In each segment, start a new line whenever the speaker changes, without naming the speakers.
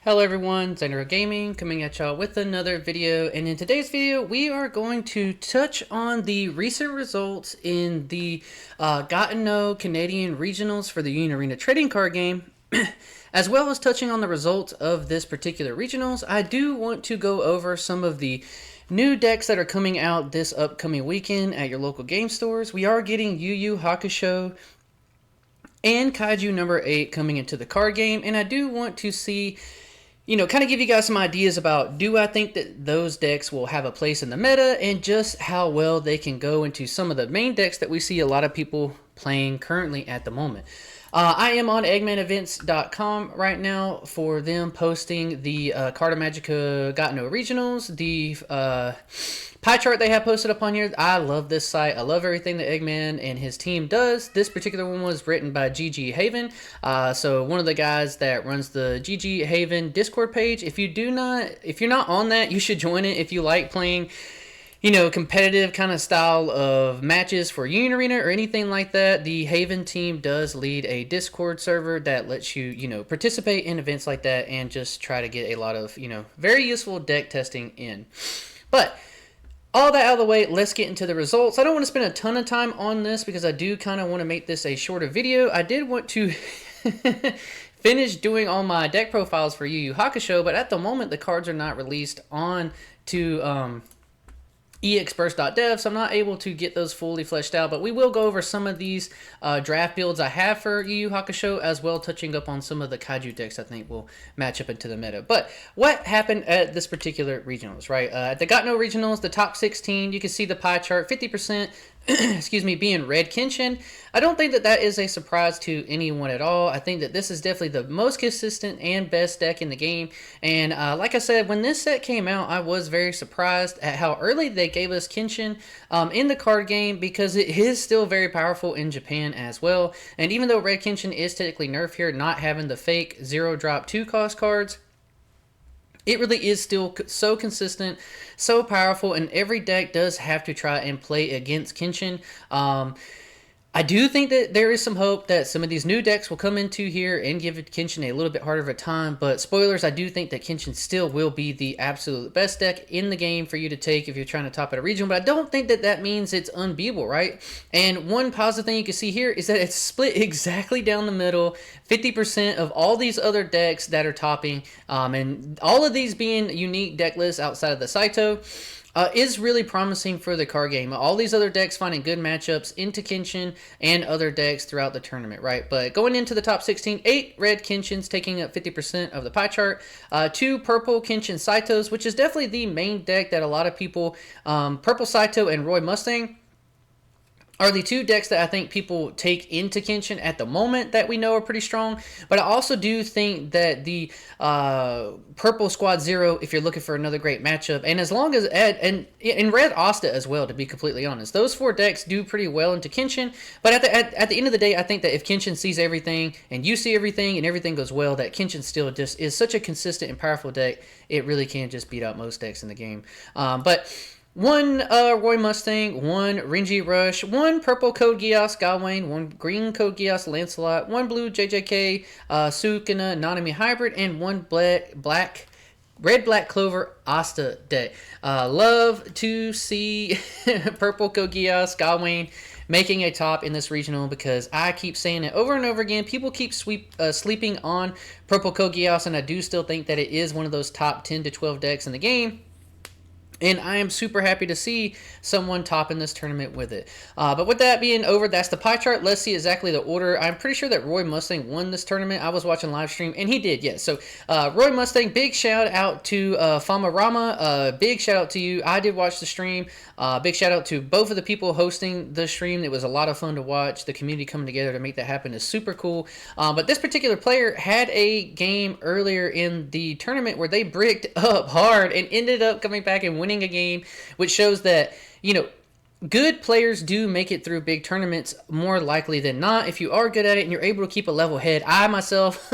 Hello everyone, Xander Gaming coming at y'all with another video, and in today's video we are going to touch on the recent results in the Gatineau Canadian Regionals for the Union Arena trading card game, as well as touching on the results of this particular regionals. I do want to go over some of the new decks that are coming out this upcoming weekend at your local game stores. We are getting YuYu Hakusho and Kaiju8 coming into the card game, and I do want to see, kind of give you guys some ideas about, do I think that those decks will have a place in the meta, and just how well they can go into some of the main decks that we see a lot of people playing currently at the moment. I am on eggmanevents.com right now for them posting the Carta Magica Gatineau Regionals, the pie chart they have posted up on here. I love this site. I love everything that Eggman and his team does. This particular one was written by GG Haven. So one of the guys that runs the GG Haven Discord page. If you're not on that, you should join it if you like playing competitive kind of style of matches for Union Arena or anything like that. The Haven team does lead a Discord server that lets you, participate in events like that and just try to get a lot of, very useful deck testing in. But all that out of the way, let's get into the results. I don't want to spend a ton of time on this because I do kind of want to make this a shorter video. I did want to finish doing all my deck profiles for YuYu Hakusho, but at the moment the cards are not released on to exburst.dev, so I'm not able to get those fully fleshed out, but we will go over some of these draft builds I have for YuYu Hakusho, as well touching up on some of the Kaiju decks I think will match up into the meta. But what happened at this particular regionals, right? At the Gatineau regionals, the top 16, you can see the pie chart, 50% excuse me, being red kenshin. I don't think that that is a surprise to anyone at all. I think that this is definitely the most consistent and best deck in the game. And like I said, when this set came out, I was very surprised at how early they gave us kenshin in the card game, because it is still very powerful in Japan as well. And even though red kenshin is technically nerfed here, not having the fake 0-drop 2-cost cards, it really is still so consistent, so powerful, and every deck does have to try and play against kenshin. I do think that there is some hope that some of these new decks will come into here and give kenshin a little bit harder of a time, but spoilers, I do think that kenshin still will be the absolute best deck in the game for you to take if you're trying to top at a region, but I don't think that that means it's unbeatable, right? And one positive thing you can see here is that it's split exactly down the middle, 50% of all these other decks that are topping, and all of these being unique deck lists outside of the Saito, is really promising for the card game. All these other decks finding good matchups into kenshin and other decks throughout the tournament, right? But going into the top 16, 8 red kenshins taking up 50% of the pie chart, 2 purple kenshin Saitos, which is definitely the main deck that a lot of people, Purple Saito and Roy Mustang, are the two decks that I think people take into kenshin at the moment that we know are pretty strong. But I also do think that the Purple Squad Zero, if you're looking for another great matchup, and as long as and Red Asta as well, to be completely honest, those 4 decks do pretty well into kenshin. But at the end of the day, I think that if kenshin sees everything and you see everything and everything goes well, that kenshin still just is such a consistent and powerful deck, it really can just beat out most decks in the game. But 1 Roy Mustang, 1 Renji Rush, 1 purple Code Geass Gawain, 1 green Code Geass Lancelot, 1 blue JJK Sukuna Nanami Hybrid, and 1 Red Black Clover Asta deck. Love to see purple Code Geass Gawain making a top in this regional, because I keep saying it over and over again. People keep sleeping on purple Code Geass, and I do still think that it is one of those top 10 to 12 decks in the game. And I am super happy to see someone top in this tournament with it. But with that being over, that's the pie chart. Let's see exactly the order. I'm pretty sure that Roy Mustang won this tournament. I was watching live stream, and he did, yes. So Roy Mustang, big shout out to Fama Rama. Big shout out to you. I did watch the stream. Big shout out to both of the people hosting the stream. It was a lot of fun to watch. The community coming together to make that happen is super cool. But this particular player had a game earlier in the tournament where they bricked up hard and ended up coming back and winning a game, which shows that, good players do make it through big tournaments more likely than not if you are good at it and you're able to keep a level head. I myself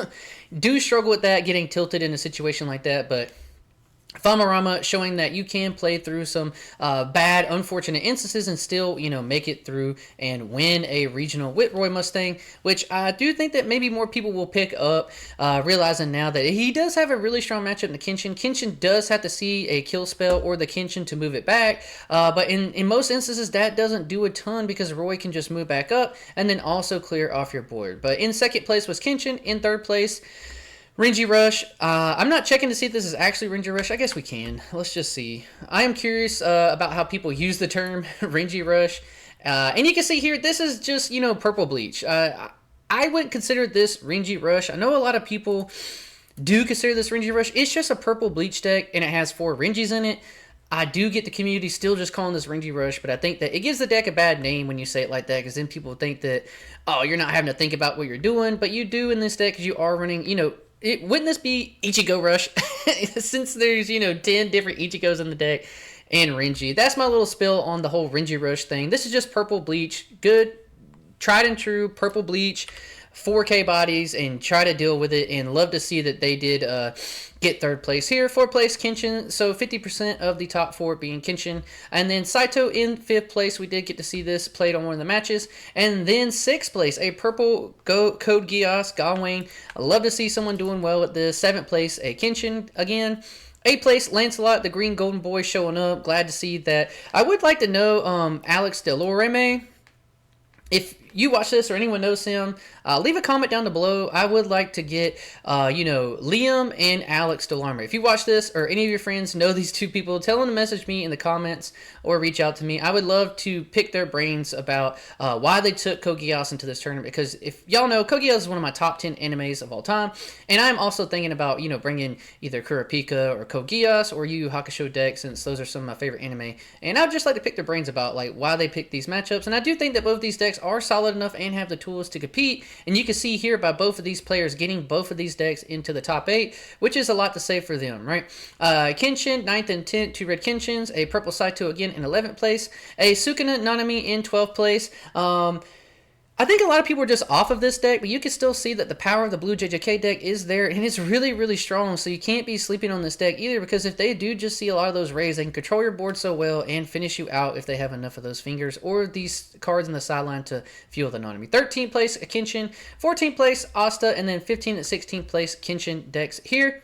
do struggle with that, getting tilted in a situation like that, but Famarama showing that you can play through some bad, unfortunate instances and still, make it through and win a regional with Roy Mustang, which I do think that maybe more people will pick up, realizing now that he does have a really strong matchup in the Kenshin. Kenshin does have to see a kill spell or the Kenshin to move it back, but in most instances that doesn't do a ton because Roy can just move back up and then also clear off your board. But in second place was Kenshin. In third place, Renji Rush. I'm not checking to see if this is actually Renji Rush. I guess we can. Let's just see. I am curious about how people use the term Renji Rush. And you can see here, this is just, purple bleach. I wouldn't consider this Renji Rush. I know a lot of people do consider this Renji Rush. It's just a purple bleach deck, and it has 4 Renjis in it. I do get the community still just calling this Renji Rush, but I think that it gives the deck a bad name when you say it like that, because then people think that, oh, you're not having to think about what you're doing, but you do in this deck because you are running, wouldn't this be Ichigo Rush? Since there's, 10 different Ichigos in the deck and Renji. That's my little spill on the whole Renji Rush thing. This is just purple bleach. Good, tried and true purple bleach, 4K bodies, and try to deal with it. And love to see that they did get third place here. Fourth place, Kenshin. So 50% of the top 4 being Kenshin. And then Saito in 5th place. We did get to see this played on one of the matches. And then 6th place, a purple Code Geass, Gawain. I love to see someone doing well at this. 7th place, a Kenshin again. 8th place, Lancelot, the green golden boy, showing up. Glad to see that. I would like to know Alex Delorme. If you watch this or anyone knows him, leave a comment down below. I would like to get, Liam and Alex Delarme. If you watch this or any of your friends know these 2 people, tell them to message me in the comments or reach out to me. I would love to pick their brains about why they took Code Geass into this tournament, because if y'all know, Code Geass is one of my top 10 animes of all time, and I'm also thinking about, bringing either Kurapika or Code Geass or Yu Yu Hakusho deck, since those are some of my favorite anime, and I'd just like to pick their brains about why they picked these matchups. And I do think that both these decks are solid enough and have the tools to compete, and you can see here by both of these players getting both of these decks into the top 8, which is a lot to say for them, right? Kenshin 9th and 10th, 2 red Kenshins, a purple Saito again in 11th place, a Sukuna Nanami in 12th place. I think a lot of people are just off of this deck, but you can still see that the power of the blue JJK deck is there, and it's really, really strong, so you can't be sleeping on this deck either, because if they do just see a lot of those rays, they can control your board so well and finish you out if they have enough of those fingers or these cards in the sideline to fuel the Nanami. 13th place, Kenshin. 14th place, Asta, and then 15th and 16th place, Kenshin decks here.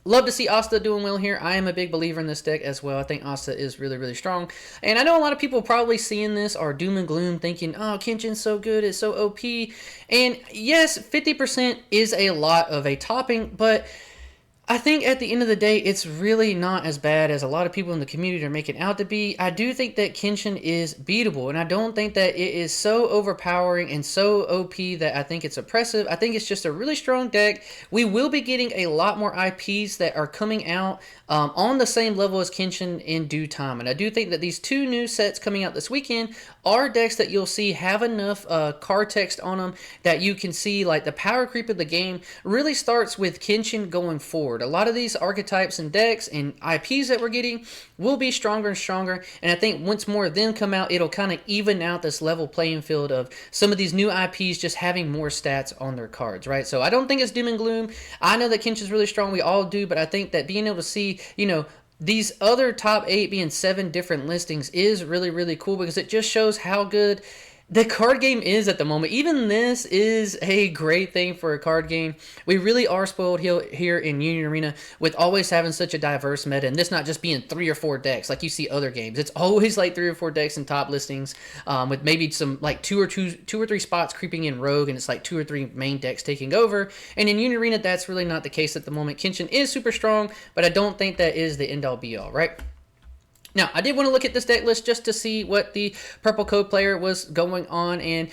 Love to see Asta doing well here. I am a big believer in this deck as well. I think Asta is really, really strong. And I know a lot of people probably seeing this are doom and gloom, thinking, oh, Kenshin's so good, it's so OP. And yes, 50% is a lot of a topping, but I think at the end of the day, it's really not as bad as a lot of people in the community are making out to be. I do think that Kenshin is beatable, and I don't think that it is so overpowering and so OP that I think it's oppressive. I think it's just a really strong deck. We will be getting a lot more IPs that are coming out on the same level as Kenshin in due time, and I do think that these 2 new sets coming out this weekend are decks that you'll see have enough card text on them that you can see the power creep of the game really starts with Kenshin going forward. A lot of these archetypes and decks and IPs that we're getting will be stronger and stronger, and I think once more of them come out, it'll kind of even out this level playing field of some of these new IPs just having more stats on their cards, right? So I don't think it's doom and gloom. I know that Kenshin's really strong, we all do, but I think that being able to see, these other top 8 being 7 different listings is really, really cool, because it just shows how good the card game is at the moment. Even this is a great thing for a card game. We really are spoiled here in Union Arena with always having such a diverse meta, and this not just being 3 or 4 decks like you see other games. It's always 3 or 4 decks in top listings, with maybe some 2 or 3 spots creeping in rogue, and it's 2 or 3 main decks taking over. And in Union Arena, that's really not the case at the moment. Kenshin is super strong, but I don't think that is the end all be all, right? Now, I did want to look at this deck list just to see what the purple code player was going on, and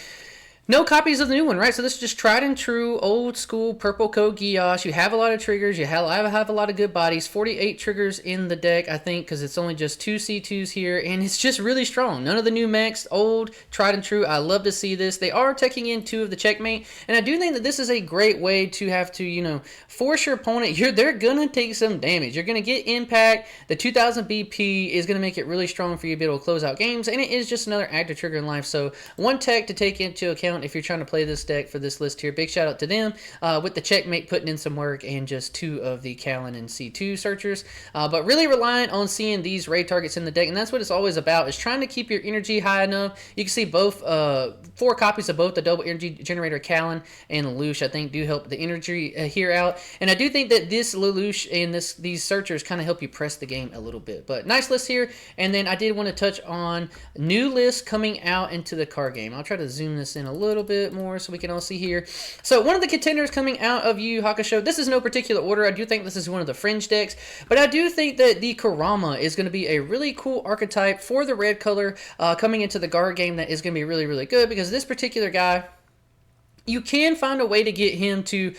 no copies of the new one, right? So this is just tried and true, old school purple code Geass. You have a lot of triggers. You have a lot of good bodies. 48 triggers in the deck, I think, because it's only just 2 C2s here, and it's just really strong. None of the new mechs, old, tried and true. I love to see this. They are taking in 2 of the checkmate, and I do think that this is a great way to have to, force your opponent. They're going to take some damage. You're going to get impact. The 2000 BP is going to make it really strong for you to be able to close out games, and it is just another active trigger in life. So one tech to take into account Breakdown, if you're trying to play this deck for this list here, big shout out to them with the Checkmate putting in some work and just 2 of the Callan and C2 searchers. But really relying on seeing these raid targets in the deck, and that's what it's always about, is trying to keep your energy high enough. You can see both 4 copies of both the double energy generator Callan and Lelouch, I think, do help the energy here out. And I do think that this Lelouch and these searchers kind of help you press the game a little bit. But nice list here. And then I did want to touch on new lists coming out into the card game. I'll try to zoom this in a little bit more so we can all see here. So one of the contenders coming out of Yu Yu Hakusho, this is no particular order. I do think this is one of the fringe decks, but I do think that the Kurama is going to be a really cool archetype for the red color coming into the guard game that is going to be really, really good, because this particular guy, you can find a way to get him to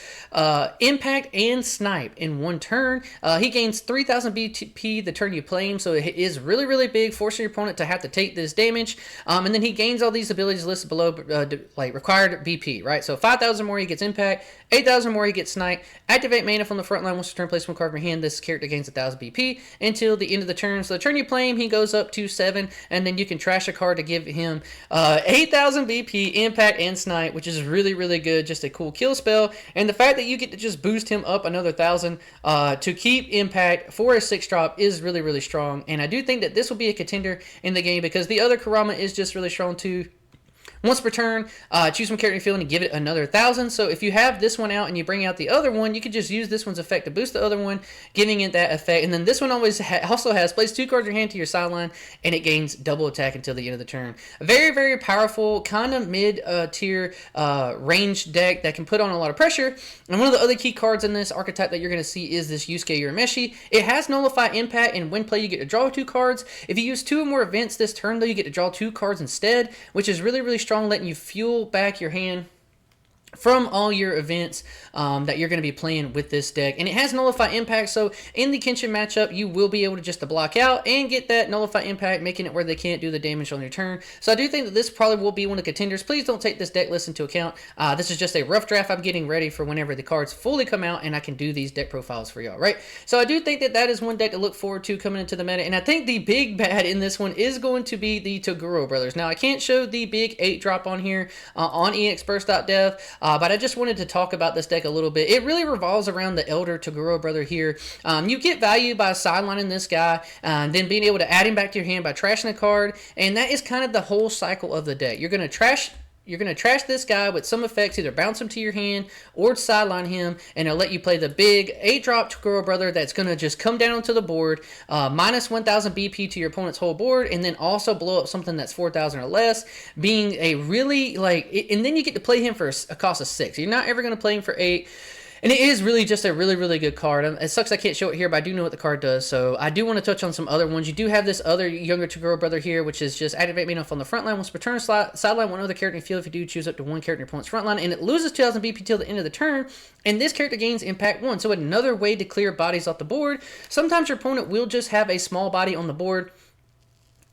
impact and snipe in one turn. He gains 3,000 BP the turn you play him, so it is really, really big, forcing your opponent to have to take this damage. And then he gains all these abilities listed below, like required BP, right? So 5,000 more, he gets impact. 8,000 more, he gets snipe. Activate mana from the front line. Once your turn, place one card from your hand. This character gains 1,000 BP until the end of the turn. So the turn you play him, he goes up to 7, and then you can trash a card to give him 8,000 BP, impact, and snipe, which is really, really good. Just a cool kill spell. And the fact that you get to just boost him up another 1,000 to keep impact for a 6-drop is really, really strong. And I do think that this will be a contender in the game, because the other Kurama is just really strong too. Once per turn, choose one character in your field and give it another 1,000. So if you have this one out and you bring out the other one, you could just use this one's effect to boost the other one, giving it that effect. And then this one always also has place 2 cards in your hand to your sideline, and it gains double attack until the end of the turn. A very, very powerful, kind of mid-tier range deck that can put on a lot of pressure. And one of the other key cards in this archetype that you're going to see is this Yusuke Urameshi. It has Nullify Impact, and when play, you get to draw 2 cards. If you use 2 or more events this turn, though, you get to draw 2 cards instead, which is really, really strong, letting you fuel back your hand from all your events that you're going to be playing with this deck. And it has Nullify Impact, so in the Kenshin matchup, you will be able to just to block out and get that Nullify Impact, making it where they can't do the damage on your turn. So I do think that this probably will be one of the contenders. Please don't take this deck list into account. This is just a rough draft I'm getting ready for whenever the cards fully come out and I can do these deck profiles for y'all, right? So I do think that that is one deck to look forward to coming into the meta. And I think the big bad in this one is going to be the Toguro brothers. Now, I can't show the big 8-drop on here on exburst.dev, but I just wanted to talk about this deck a little bit. It really revolves around the Elder Toguro brother here. You get value by sidelining this guy, and then being able to add him back to your hand by trashing a card, and that is kind of the whole cycle of the deck. You're going to trash this guy with some effects, either bounce him to your hand or sideline him, and it'll let you play the big 8-drop Toguro brother that's going to just come down onto the board, minus 1,000 BP to your opponent's whole board, and then also blow up something that's 4,000 or less, being a really, and then you get to play him for a cost of 6. You're not ever going to play him for 8. And it is really just a really, really good card. It sucks I can't show it here, but I do know what the card does. So I do want to touch on some other ones. You do have this other younger Toguro brother here, which is just activate mana on the front line. Once per turn, sideline one other character in the field. If you do, choose up to 1 character in your opponent's front line. And it loses 2,000 BP till the end of the turn. And this character gains impact 1. So another way to clear bodies off the board. Sometimes your opponent will just have a small body on the board.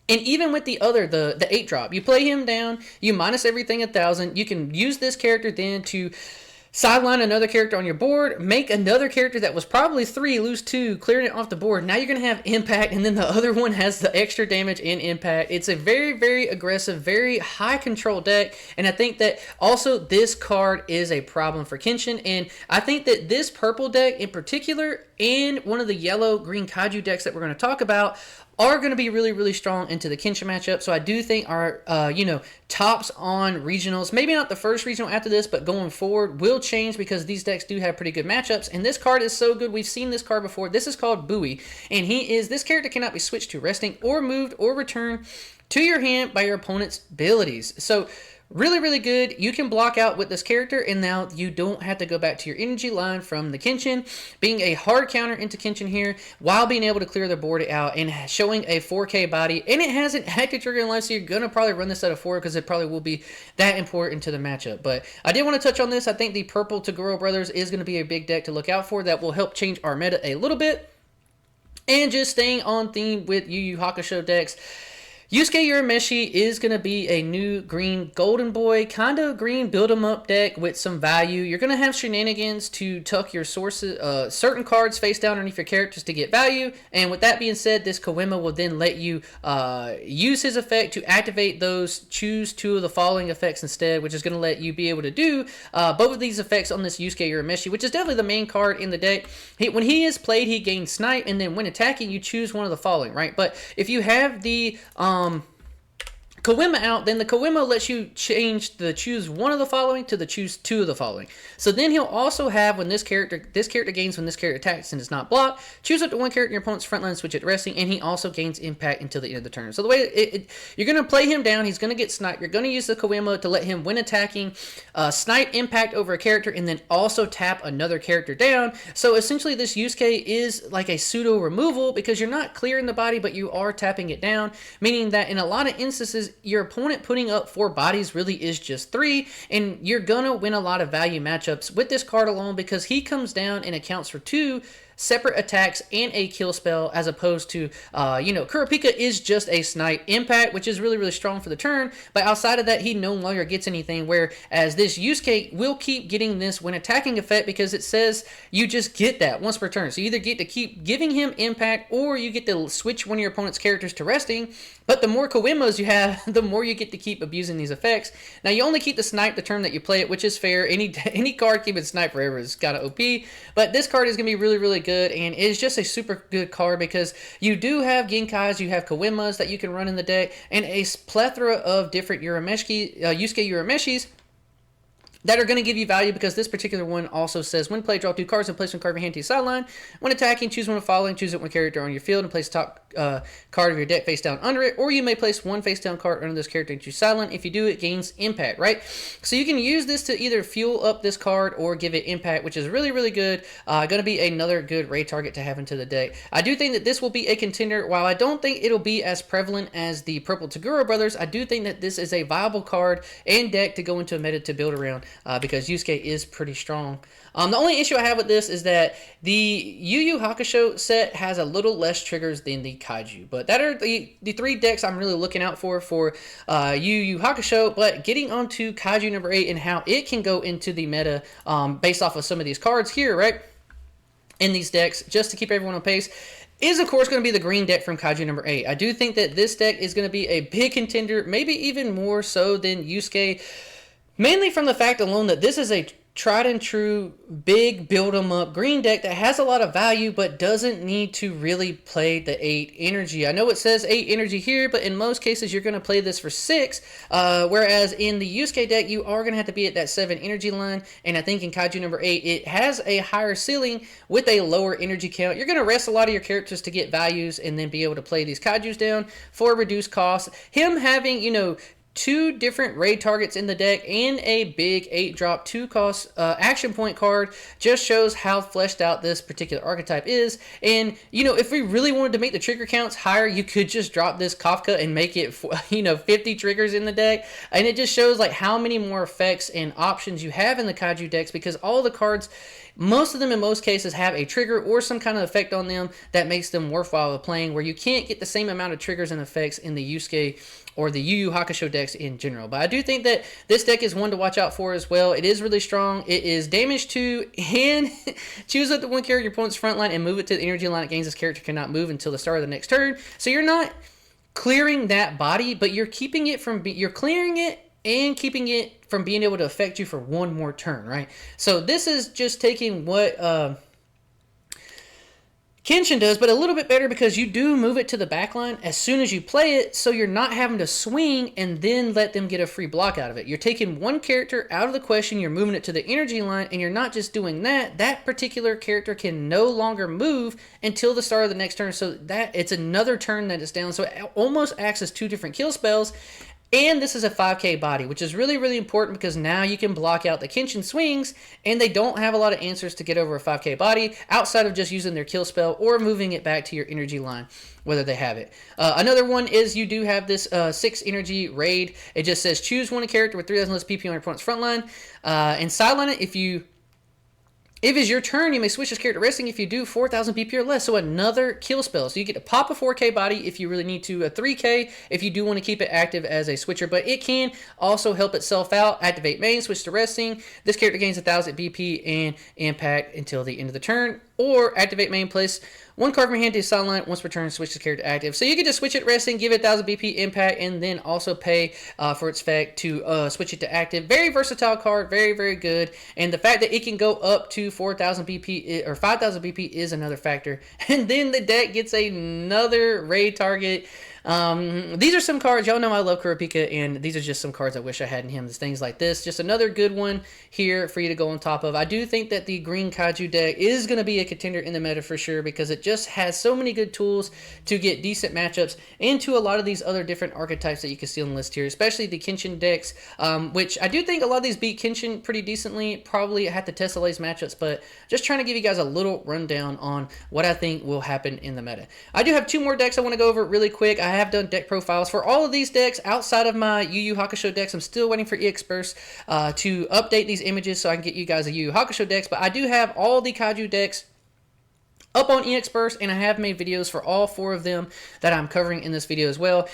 And even with the other, the 8-drop, you play him down, you minus everything 1,000. You can use this character then to sideline another character on your board, make another character that was probably 3, lose 2, clearing it off the board. Now you're going to have impact, and then the other one has the extra damage and impact. It's a very, very aggressive, very high control deck, and I think that also this card is a problem for Kenshin, and I think that this purple deck in particular and one of the yellow-green Kaiju decks that we're going to talk about are going to be really, really strong into the Kenshin matchup. So I do think our, tops on regionals, maybe not the first regional after this, but going forward will change because these decks do have pretty good matchups. And this card is so good. We've seen this card before. This is called Bowie. And this character cannot be switched to resting or moved or returned to your hand by your opponent's abilities. So really, really good. You can block out with this character, and now you don't have to go back to your energy line from the Kenshin, being a hard counter into Kenshin here, while being able to clear the board out and showing a 4K body. And it has an active trigger in life, so you're going to probably run this at a 4 because it probably will be that important to the matchup. But I did want to touch on this. I think the purple Toguro brothers is going to be a big deck to look out for that will help change our meta a little bit. And just staying on theme with Yu Yu Hakusho decks, Yusuke Urameshi is going to be a new green golden boy, kind of green build 'em up deck with some value. You're going to have shenanigans to tuck your sources, certain cards face down underneath your characters to get value. And with that being said, this Koema will then let you use his effect to activate those choose two of the following effects instead, which is going to let you be able to do both of these effects on this Yusuke Urameshi, which is definitely the main card in the deck. When he is played, he gains snipe, and then when attacking, you choose one of the following, right? But if you have the Koema out, then the Koema lets you change the choose one of the following to the choose two of the following. So then he'll also have when this character gains when this character attacks and is not blocked, choose up to one character in your opponent's front line, switch it to resting, and he also gains impact until the end of the turn. So the way you're going to play him down, he's going to get sniped. You're going to use the Koema to let him, when attacking, snipe impact over a character and then also tap another character down. So essentially this Yusuke is like a pseudo removal because you're not clearing the body, but you are tapping it down, meaning that in a lot of instances, your opponent putting up 4 bodies really is just 3, and you're gonna win a lot of value matchups with this card alone because he comes down and accounts for 2 separate attacks and a kill spell, as opposed to, Kurapika is just a snipe impact, which is really, really strong for the turn, but outside of that, he no longer gets anything, whereas this Yusuke will keep getting this when attacking effect because it says you just get that once per turn. So you either get to keep giving him impact or you get to switch one of your opponent's characters to resting, but the more Koemas you have, the more you get to keep abusing these effects. Now, you only keep the snipe the turn that you play it, which is fair. Any card keeping snipe forever is kind of OP, but this card is going to be really, really good, and is just a super good card because you do have Genkais, you have Koemas that you can run in the deck, and a plethora of different Yusuke Urameshis that are going to give you value because this particular one also says when play, draw 2 cards and place one card of your hand to your sideline. When attacking, choose one of the following. Choose one character on your field and place the top card of your deck face down under it, or you may place one face down card under this character into your sideline. If you do, it gains impact, right? So you can use this to either fuel up this card or give it impact, which is really, really good. Going to be another good raid target to have into the deck. I do think that this will be a contender. While I don't think it'll be as prevalent as the Purple Taguro Brothers, I do think that this is a viable card and deck to go into a meta to build around. Because Yusuke is pretty strong. The only issue I have with this is that the YuYu Hakusho set has a little less triggers than the Kaiju. But that are the 3 decks I'm really looking out for YuYu Hakusho. But getting onto Kaiju number 8 and how it can go into the meta based off of some of these cards here, right? In these decks, just to keep everyone on pace, is of course going to be the green deck from Kaiju number 8. I do think that this deck is going to be a big contender, maybe even more so than Yusuke. Mainly from the fact alone that this is a tried and true big build 'em up green deck that has a lot of value but doesn't need to really play the 8 energy. I know it says 8 energy here, but in most cases you're going to play this for 6, whereas in the Yusuke deck you are going to have to be at that 7 energy line, and I think in Kaiju number 8 it has a higher ceiling with a lower energy count. You're going to rest a lot of your characters to get values and then be able to play these Kaijus down for a reduced cost. Him having, 2 different raid targets in the deck and a big 8-drop 2-cost action point card just shows how fleshed out this particular archetype is. And, if we really wanted to make the trigger counts higher, you could just drop this Kafka and make it, 50 triggers in the deck. And it just shows like how many more effects and options you have in the Kaiju decks, because all the cards, most of them in most cases, have a trigger or some kind of effect on them that makes them worthwhile playing, where you can't get the same amount of triggers and effects in the Yusuke or the YuYu Hakusho decks in general. But I do think that this deck is one to watch out for as well. It is really strong. It is damage 2 and choose up the one character your opponent's front line and move it to the energy line. It gains this character cannot move until the start of the next turn. So you're not clearing that body, but you're keeping it from you're clearing it and keeping it from being able to affect you for one more turn, right? So this is just taking what Kenshin does, but a little bit better because you do move it to the back line as soon as you play it, so you're not having to swing and then let them get a free block out of it. You're taking one character out of the question, you're moving it to the energy line, and you're not just doing that. That particular character can no longer move until the start of the next turn, so that it's another turn that is down. So it almost acts as 2 different kill spells. And this is a 5k body, which is really, really important because now you can block out the Kenshin swings, and they don't have a lot of answers to get over a 5k body outside of just using their kill spell or moving it back to your energy line, whether they have it. Another one is you do have this 6 energy raid. It just says choose one character with 3,000 less PP on your opponent's front line and sideline it if you If it's your turn, you may switch this character resting if you do 4,000 BP or less. So another kill spell. So you get to pop a 4K body if you really need to, a 3K if you do want to keep it active as a switcher. But it can also help itself out. Activate main, switch to resting. This character gains 1,000 BP and impact until the end of the turn. Or activate main, place one card from your hand to the sideline. Once per turn, switch the character active. So you can just switch it resting, give it 1,000 BP impact, and then also pay for its effect to switch it to active. Very versatile card, very, very good. And the fact that it can go up to 4,000 BP or 5,000 BP is another factor. And then the deck gets another raid target. These are some cards. Y'all know I love Kurapika, and these are just some cards I wish I had in him. Things like this. Just another good one here for you to go on top of. I do think that the green Kaiju deck is going to be a contender in the meta for sure, because it just has so many good tools to get decent matchups into a lot of these other different archetypes that you can see on the list here, especially the Kenshin decks, which I do think a lot of these beat Kenshin pretty decently. Probably have to test the latest matchups, but just trying to give you guys a little rundown on what I think will happen in the meta. I do have two more decks I want to go over really quick. I have done deck profiles for all of these decks outside of my YuYu Hakusho decks. I'm still waiting for EXPerse to update these images so I can get you guys a YuYu Hakusho decks, but I do have all the Kaiju decks up on EXPerse, and I have made videos for all four of them that I'm covering in this video as well.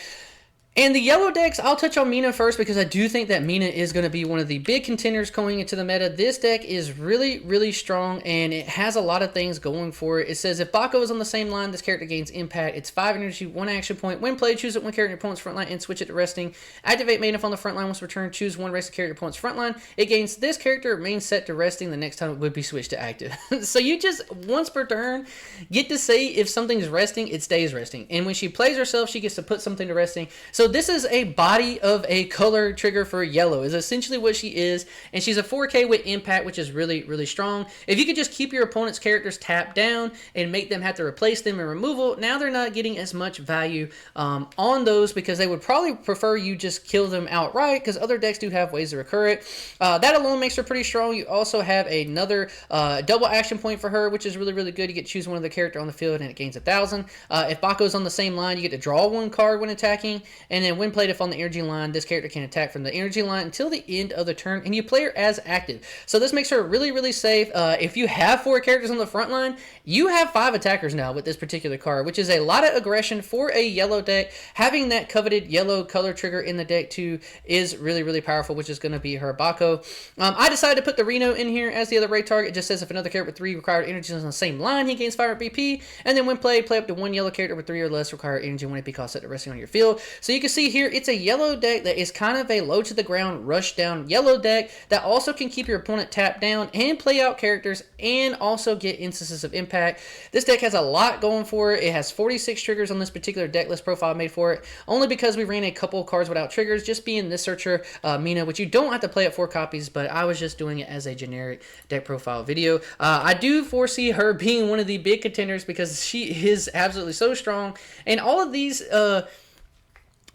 And the yellow decks, I'll touch on Mina first because I do think that Mina is going to be one of the big contenders going into the meta. This deck is really, really strong, and it has a lot of things going for it. It says if Bako is on the same line, this character gains impact. It's 5 energy, 1 action point. When played, choose it one character in your opponent's front line and switch it to resting. Activate main if on the front line. Once returned, choose one rested character in your opponent's front line. It gains this character main set to resting. The next time it would be switched to active. So you just, once per turn, get to say if something's resting, it stays resting. And when she plays herself, she gets to put something to resting. So this is a body of a color trigger for yellow is essentially what she is, and she's a 4K with impact, which is really, really strong. If you could just keep your opponent's characters tapped down and make them have to replace them in removal, now they're not getting as much value on those, because they would probably prefer you just kill them outright, because other decks do have ways to recur it. That alone makes her pretty strong. You also have another double action point for her, which is really, really good. You get to choose one of the character on the field and it gains 1,000. If Bako's on the same line, you get to draw one card when attacking, and then when played, if on the energy line, this character can attack from the energy line until the end of the turn, and you play her as active. So this makes her really, really safe. If you have 4 characters on the front line, you have 5 attackers now with this particular card, which is a lot of aggression for a yellow deck. Having that coveted yellow color trigger in the deck too is really, really powerful, which is going to be her Bako. I decided to put the Reno in here as the other raid target. It just says if another character with 3 required energy is on the same line, he gains 5 BP, and then when played, play up to 1 yellow character with 3 or less required energy when it be cost set to resting on your field. So you can see here, it's a yellow deck that is kind of a low to the ground, rush down yellow deck that also can keep your opponent tapped down and play out characters and also get instances of impact. This deck has a lot going for it. It has 46 triggers on this particular deck list profile made for it, only because we ran a couple cards without triggers, just being this searcher, Mina, which you don't have to play at 4 copies, but I was just doing it as a generic deck profile video. I do foresee her being one of the big contenders because she is absolutely so strong, and all of these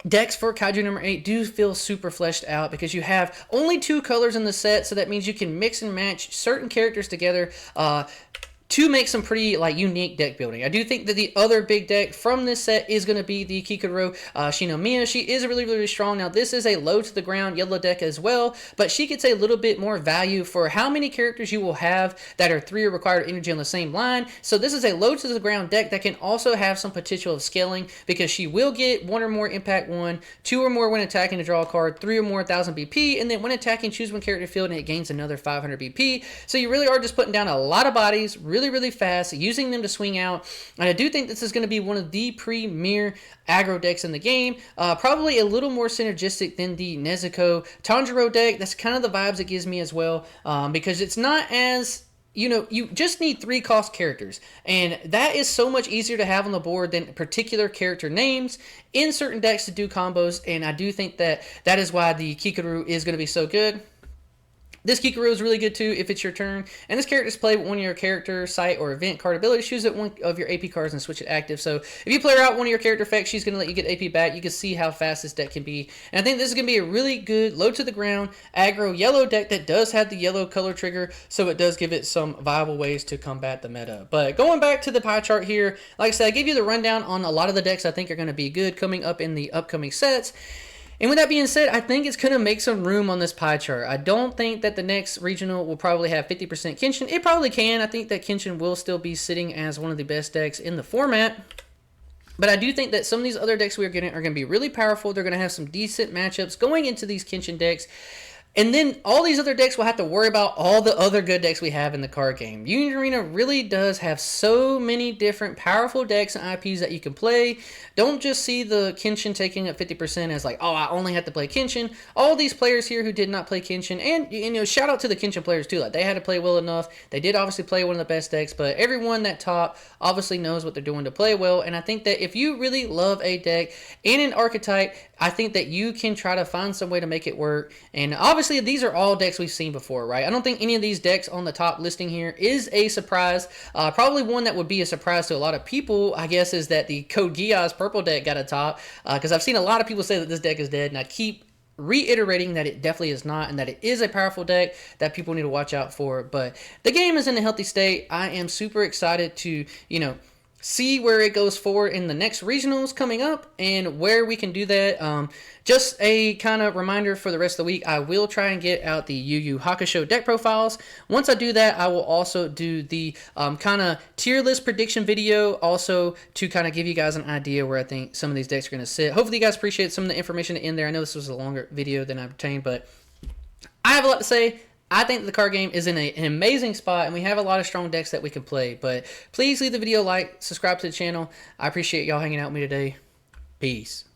decks for Kaiju number 8 do feel super fleshed out because you have only 2 colors in the set, so that means you can mix and match certain characters together to make some pretty unique deck building. I do think that the other big deck from this set is going to be the Kikuru Shinomiya. She is really, really strong. Now, this is a low to the ground yellow deck as well, but she gets a little bit more value for how many characters you will have that are 3 required energy on the same line. So this is a low to the ground deck that can also have some potential of scaling because she will get 1 or more impact 1, 2 or more when attacking to draw a card, 3 or more 1,000 BP, and then when attacking, choose one character field and it gains another 500 BP. So you really are just putting down a lot of bodies, really fast, using them to swing out. And I do think this is going to be one of the premier aggro decks in the game. Probably a little more synergistic than the Nezuko Tanjiro deck. That's kind of the vibes it gives me as well, because it's not as... you just need 3 cost characters, and that is so much easier to have on the board than particular character names in certain decks to do combos, and I do think that that is why the Kikuru is going to be so good. This Kikuru is really good too if it's your turn, and this character is played with one of your character, site, or event card abilities. Choose it one of your AP cards and switch it active. So if you play her out one of your character effects, she's going to let you get AP back. You can see how fast this deck can be, and I think this is going to be a really good low to the ground aggro yellow deck that does have the yellow color trigger, so it does give it some viable ways to combat the meta. But going back to the pie chart here, like I said, I gave you the rundown on a lot of the decks I think are going to be good coming up in the upcoming sets. And with that being said, I think it's going to make some room on this pie chart. I don't think that the next regional will probably have 50% Kenshin. It probably can. I think that Kenshin will still be sitting as one of the best decks in the format. But I do think that some of these other decks we are getting are going to be really powerful. They're going to have some decent matchups going into these Kenshin decks. And then all these other decks will have to worry about all the other good decks we have in the card game. Union Arena really does have so many different powerful decks and IPs that you can play. Don't just see the Kenshin taking up 50% as like, oh, I only have to play Kenshin. All these players here who did not play Kenshin, and you know, shout out to the Kenshin players too. Like, they had to play well enough. They did obviously play one of the best decks, but everyone that top obviously knows what they're doing to play well. And I think that if you really love a deck and an archetype, I think that you can try to find some way to make it work. And obviously, these are all decks we've seen before, right? I don't think any of these decks on the top listing here is a surprise. Probably one that would be a surprise to a lot of people, I guess, is that the Code Geass purple deck got a top. Because I've seen a lot of people say that this deck is dead, and I keep reiterating that it definitely is not, and that it is a powerful deck that people need to watch out for. But the game is in a healthy state. I am super excited to, you know, see where it goes forward in the next regionals coming up and where we can do that. Just a kind of reminder for the rest of the week, I will try and get out the YuYu Hakusho deck profiles. Once I do that, I will also do the kind of tier list prediction video, also to kind of give you guys an idea where I think some of these decks are going to sit. Hopefully you guys appreciate some of the information in there. I know this was a longer video than I obtained, but I have a lot to say. I think the card game is in an amazing spot, and we have a lot of strong decks that we can play. But please leave the video a like, subscribe to the channel. I appreciate y'all hanging out with me today. Peace.